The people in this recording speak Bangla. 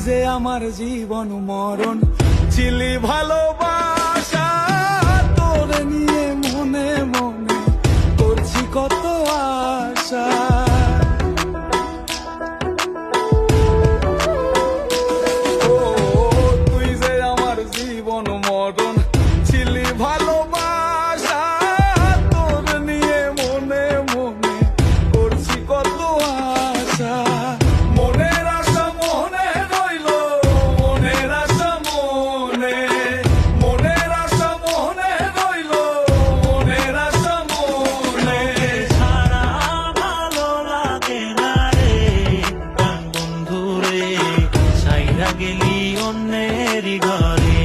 যে আমার জীবন মরণ ছিলি ভালোবাসা, তোর নিয়ে মনে মনে করছি কত আশা। ও তুই যে আমার জীবন মরণ ছিলি ভালোবাসা, তোর নিয়ে মনে মনে করছি কত আশা। মনের আশা মনে রইল, মনের আশা মনে, মনের আশা মনে রইল, মনের আশা মনে। ছাড়া ভালো লাগে না রে প্রাণ বন্ধু রে, ছাইরা গেলি অন্যের ঘরে।